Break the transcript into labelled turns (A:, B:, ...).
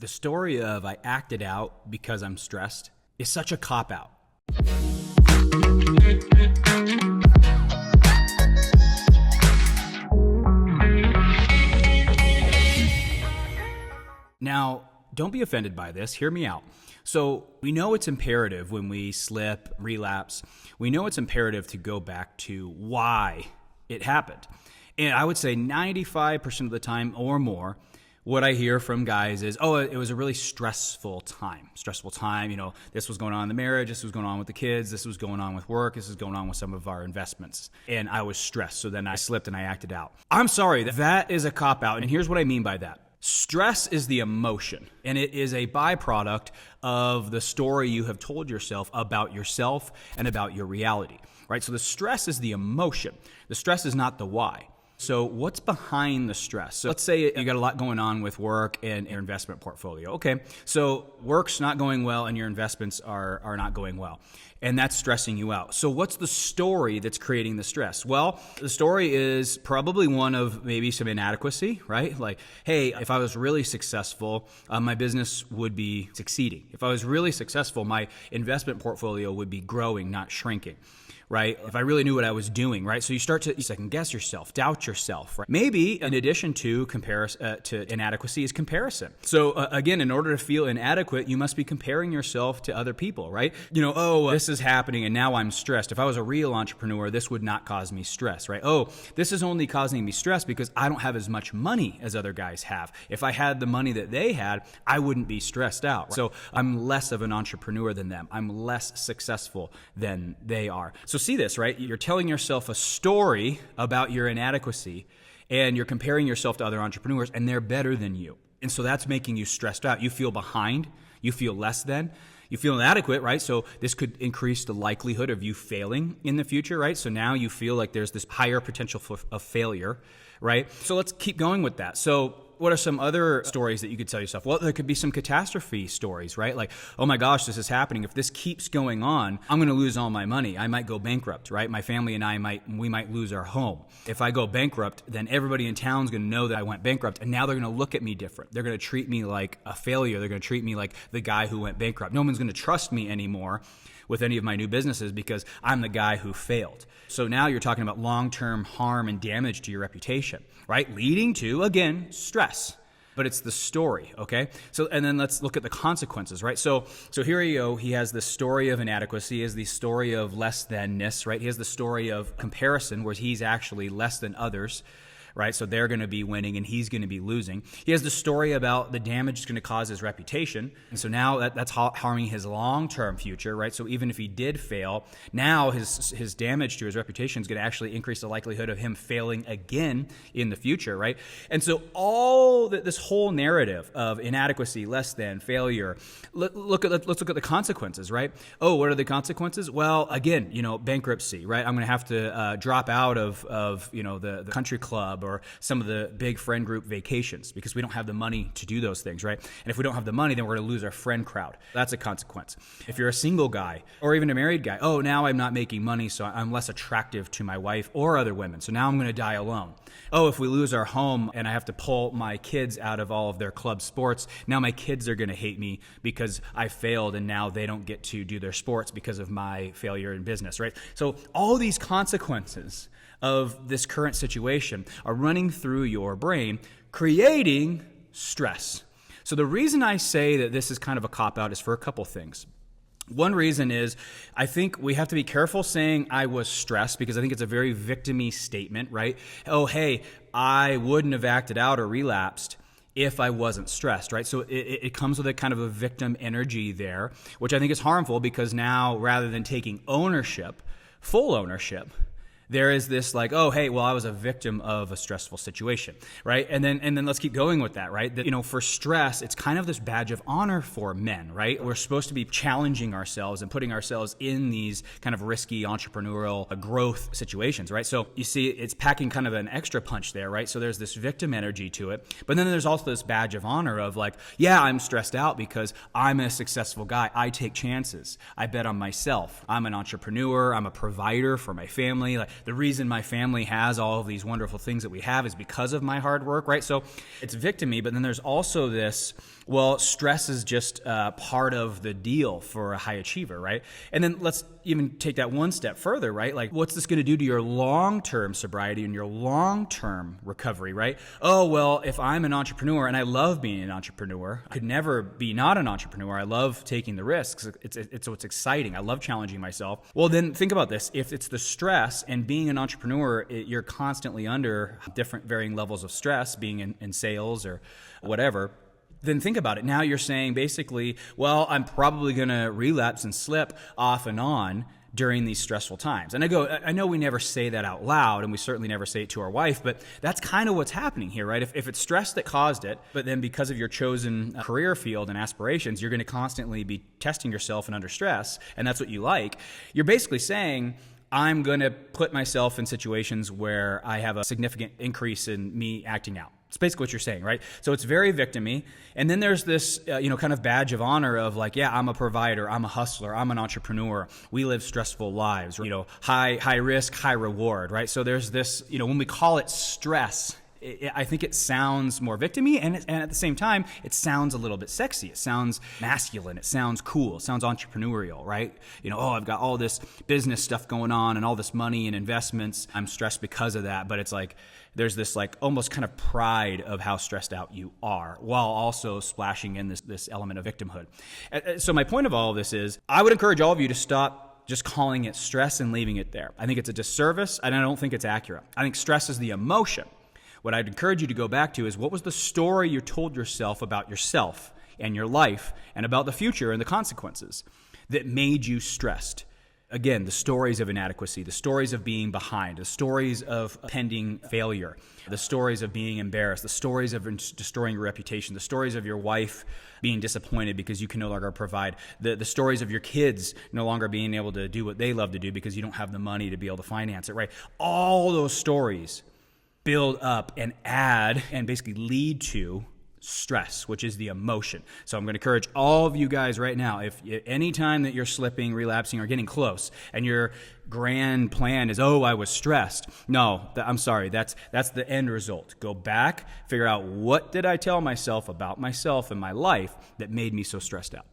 A: The story of I acted out because I'm stressed is such a cop-out. Now, don't be offended by this. Hear me out. So we know it's imperative when we slip, relapse, we know it's imperative to go back to why it happened. And I would say 95% of the time or more, what I hear from guys is, oh, it was a really stressful time. This was going on in the marriage, this was going on with the kids, this was going on with work, this was going on with some of our investments. And I was stressed, so then I slipped and I acted out. I'm sorry, that is a cop-out, and here's what I mean by that. Stress is the emotion, and it is a byproduct of the story you have told yourself about yourself and about your reality, right? So the stress is the emotion. The stress is not the why. So what's behind the stress? So let's say you got a lot going on with work and your investment portfolio. Okay, so work's not going well and your investments are not going well. And that's stressing you out. So what's the story that's creating the stress? Well, the story is probably one of maybe some inadequacy, right? Like, hey, if I was really successful, my business would be succeeding. If I was really successful, my investment portfolio would be growing, not shrinking. Right? If I really knew what I was doing, right? So you start to second guess yourself, doubt yourself, right? Maybe in addition to to inadequacy is comparison. So again, in order to feel inadequate, you must be comparing yourself to other people, right? This is happening and now I'm stressed. If I was a real entrepreneur, this would not cause me stress, right? Oh, this is only causing me stress because I don't have as much money as other guys have. If I had the money that they had, I wouldn't be stressed out. Right? So I'm less of an entrepreneur than them. I'm less successful than they are. So see this, right? You're telling yourself a story about your inadequacy and you're comparing yourself to other entrepreneurs and they're better than you. And so that's making you stressed out. You feel behind, you feel less than, you feel inadequate, right? So this could increase the likelihood of you failing in the future, right? So now you feel like there's this higher potential of failure, right? So let's keep going with that. So what are some other stories that you could tell yourself? Well, there could be some catastrophe stories, right? Like, oh my gosh, this is happening. If this keeps going on, I'm going to lose all my money. I might go bankrupt, right? My family and we might lose our home. If I go bankrupt, then everybody in town is going to know that I went bankrupt, and now they're going to look at me different. They're going to treat me like a failure. They're going to treat me like the guy who went bankrupt. No one's going to trust me anymore with any of my new businesses because I'm the guy who failed. So now you're talking about long-term harm and damage to your reputation, right? Leading to, again, stress. But it's the story, okay? So, and then let's look at the consequences, right? So here you go. He has the story of inadequacy. He has the story of less thanness, right? He has the story of comparison where he's actually less than others, right? So they're going to be winning and he's going to be losing. He has the story about the damage it's going to cause his reputation. And so now that's harming his long-term future, right? So even if he did fail, now his damage to his reputation is going to actually increase the likelihood of him failing again in the future, right? And so this whole narrative of inadequacy, less than, failure, let's look at the consequences, right? Oh, what are the consequences? Well, again, bankruptcy, right? I'm going to have to drop out of the country club or some of the big friend group vacations because we don't have the money to do those things, right? And if we don't have the money, then we're going to lose our friend crowd. That's a consequence. If you're a single guy or even a married guy, oh, now I'm not making money, so I'm less attractive to my wife or other women, so now I'm going to die alone. Oh, if we lose our home and I have to pull my kids out of all of their club sports, now my kids are going to hate me because I failed and now they don't get to do their sports because of my failure in business, right? So all these consequences of this current situation are running through your brain, creating stress. So the reason I say that this is kind of a cop-out is for a couple things. One reason is I think we have to be careful saying I was stressed because I think it's a very victim-y statement, right? Oh, hey, I wouldn't have acted out or relapsed if I wasn't stressed, right? So it comes with a kind of a victim energy there, which I think is harmful because now rather than taking ownership, full ownership, there is this like, oh, hey, well, I was a victim of a stressful situation, right? And then let's keep going with that, right? That, for stress, it's kind of this badge of honor for men, right? We're supposed to be challenging ourselves and putting ourselves in these kind of risky entrepreneurial growth situations, right? So you see, it's packing kind of an extra punch there, right? So there's this victim energy to it. But then there's also this badge of honor of like, yeah, I'm stressed out because I'm a successful guy. I take chances. I bet on myself. I'm an entrepreneur. I'm a provider for my family. Like, the reason my family has all of these wonderful things that we have is because of my hard work, right? So it's victim-y, but then there's also this Well, stress is just part of the deal for a high achiever, right? And then let's even take that one step further, right? Like, what's this going to do to your long-term sobriety and your long-term recovery, right? Oh, well, if I'm an entrepreneur and I love being an entrepreneur, I could never be not an entrepreneur. I love taking the risks. It's exciting. I love challenging myself. Well, then think about this. If it's the stress and being an entrepreneur, you're constantly under different varying levels of stress, being in sales or whatever, then think about it. Now you're saying basically, well, I'm probably going to relapse and slip off and on during these stressful times. And I know we never say that out loud, and we certainly never say it to our wife, but that's kind of what's happening here, right? If it's stress that caused it, but then because of your chosen career field and aspirations, you're going to constantly be testing yourself and under stress, and that's what you like, you're basically saying, I'm going to put myself in situations where I have a significant increase in me acting out. It's basically what you're saying, right? So it's very victim-y. And then there's this, kind of badge of honor of like, yeah, I'm a provider, I'm a hustler, I'm an entrepreneur. We live stressful lives, high risk, high reward, right? So there's this, when we call it stress, I think it sounds more victim-y, and at the same time, it sounds a little bit sexy. It sounds masculine. It sounds cool. It sounds entrepreneurial, right? I've got all this business stuff going on and all this money and investments. I'm stressed because of that, but it's like there's this like almost kind of pride of how stressed out you are, while also splashing in this element of victimhood. So my point of all of this is, I would encourage all of you to stop just calling it stress and leaving it there. I think it's a disservice, and I don't think it's accurate. I think stress is the emotion. What I'd encourage you to go back to is, what was the story you told yourself about yourself and your life and about the future and the consequences that made you stressed? Again, the stories of inadequacy, the stories of being behind, the stories of pending failure, the stories of being embarrassed, the stories of destroying your reputation, the stories of your wife being disappointed because you can no longer provide, the stories of your kids no longer being able to do what they love to do because you don't have the money to be able to finance it, right? All those stories build up and add and basically lead to stress, which is the emotion. So I'm going to encourage all of you guys right now, if any time that you're slipping, relapsing, or getting close, and your grand plan is, I was stressed. No, I'm sorry. That's the end result. Go back, figure out, what did I tell myself about myself and my life that made me so stressed out?